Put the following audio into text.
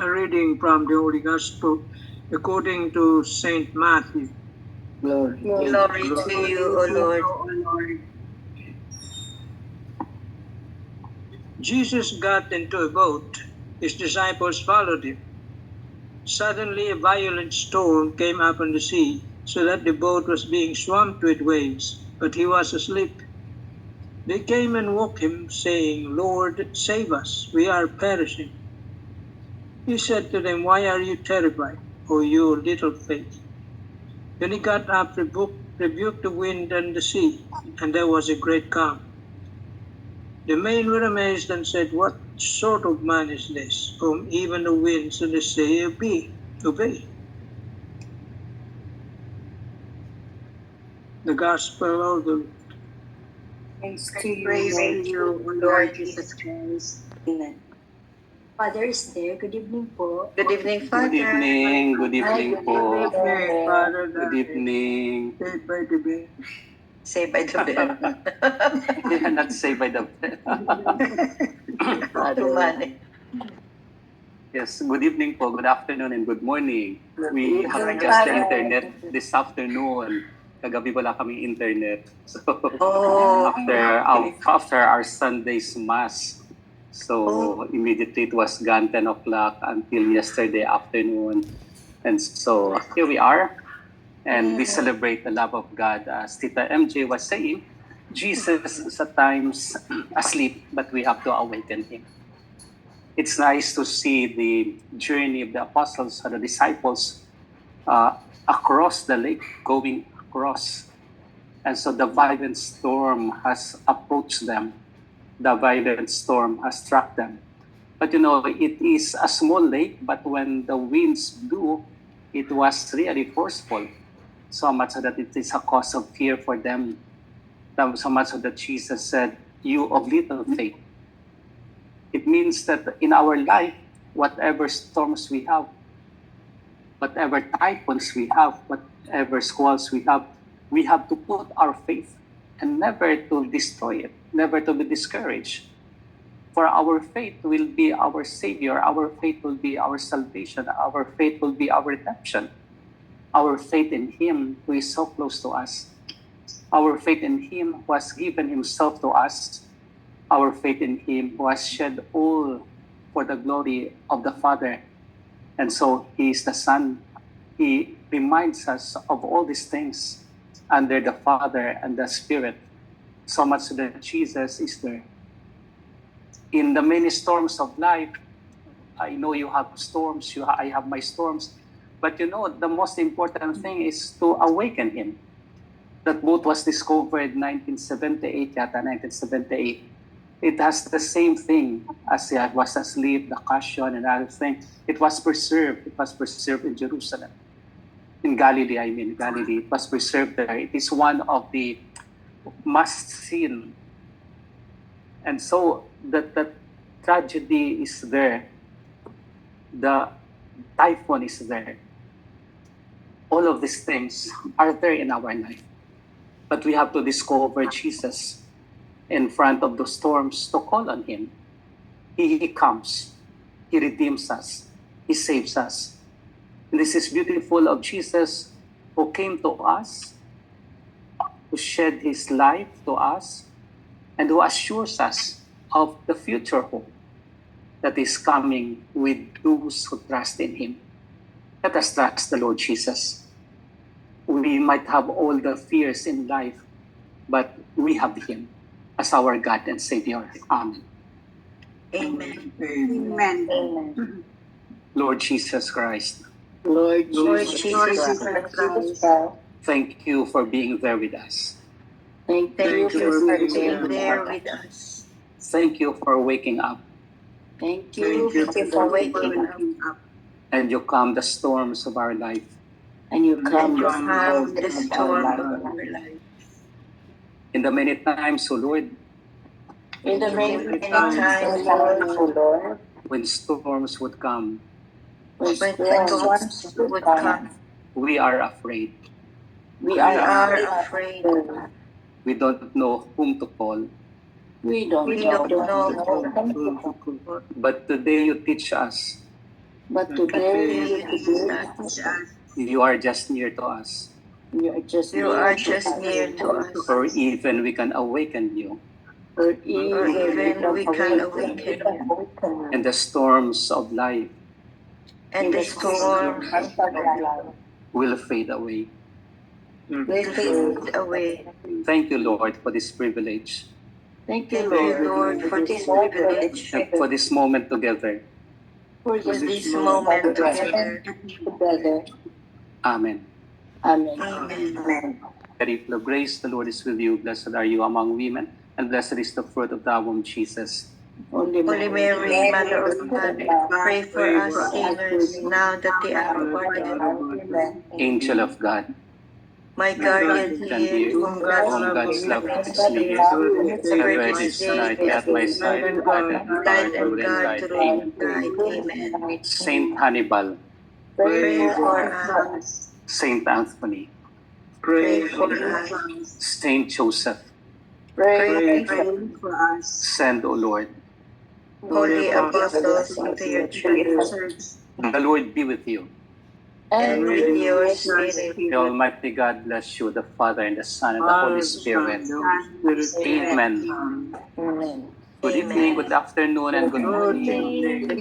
A reading from the Holy Gospel according to Saint Matthew. Glory to you, O Lord. Jesus got into a boat. His disciples followed him. Suddenly a violent storm came up on the sea, so that the boat was being swamped with waves, but he was asleep. They came and woke him, saying, "Lord, save us, we are perishing." He said to them, "Why are you terrified, O you little faith?" Then he got up, rebuked the wind and the sea, and there was a great calm. The men were amazed and said, "What sort of man is this, whom even the winds and the sea obey?" The Gospel of the Praise to you, O Lord Jesus Christ. Amen. Father is there. Good evening po. Good evening, Father. Good evening po. Father, Good evening. saved by the bell. Saved by the bell. Not saved by the bell. Too many. Yes, good evening po, good afternoon, and good morning. We have just the internet this afternoon. Kagabi wala kami internet. So, after our Sunday's Mass, so immediately it was gone 10 o'clock until yesterday afternoon. And so here we are, and we celebrate the love of God. As Tita MJ was saying, Jesus is at times asleep, but we have to awaken him. It's nice to see the journey of the apostles or the disciples across the lake, going across. And so the violent storm has approached them. The violent storm has struck them. But it is a small lake, but when the winds blew, it was really forceful. So much so that it is a cause of fear for them. So much so that Jesus said, "You of little faith." It means that in our life, whatever storms we have, whatever typhoons we have, whatever squalls we have to put our faith and never to destroy it, never to be discouraged. For our faith will be our Savior, our faith will be our salvation, our faith will be our redemption. Our faith in Him who is so close to us. Our faith in Him who has given Himself to us. Our faith in Him who has shed all for the glory of the Father. And so He is the Son. He reminds us of all these things under the Father and the Spirit, so much that Jesus is there. In the many storms of life, I know you have storms, I have my storms, but the most important thing is to awaken Him. That boat was discovered 1978, 1978. It has the same thing as it was asleep, the cushion and other things. It was preserved. It was preserved in Jerusalem. In Galilee, Galilee. It was preserved there. It is one of the must-seen. And so the tragedy is there. The typhoon is there. All of these things are there in our life. But we have to discover Jesus in front of the storms to call on Him. He comes. He redeems us. He saves us. And this is beautiful of Jesus who came to us, who shed His life to us, and who assures us of the future hope that is coming with those who trust in Him. Let us trust the Lord Jesus. We might have all the fears in life, but we have Him as our God and Savior. Amen. Amen. Amen. Lord Jesus Christ, Lord Jesus Christ. thank you for being there with us. Thank you for being there with us. Thank you for waking up. Thank you for waking up. And you calm the storms of our life. And you calm the storm of our life. In the many times, O Lord, In the many times, O Lord, when storms would come, when storms would come, we are afraid. we are afraid. We don't know whom to call. We don't know whom to call. But today you teach us But today you could You are just near to us, You are just You are just near to us, or even we can awaken you or or even we can awaken you. in the storms of life And the storm will fade away. will fade away. Thank you, Lord, for this privilege Thank you, Thank you, Lord, Lord, for this privilege, and for this moment together. for for this this moment together. together. Amen. Amen. Amen. Very full of grace, the Lord is with you. Blessed are you among women, and blessed is the fruit of thy womb, Jesus. Holy Holy Mary, Mother of God, pray for us sinners now that the hour of our death. Angel of God, My guardian dear, whom God's love conceals, never this day be at my side, light and God to reign guide. Amen. Saint Hannibal, Pray for us. Saint Anthony, Pray for us. Saint Joseph, Pray for us. send, O Lord. Holy apostles into your church, The Lord be with you. and with your spirit. The Almighty God bless you, the Father, and the Son, and the Holy Spirit. Amen. Amen. Good evening, good afternoon, and good morning.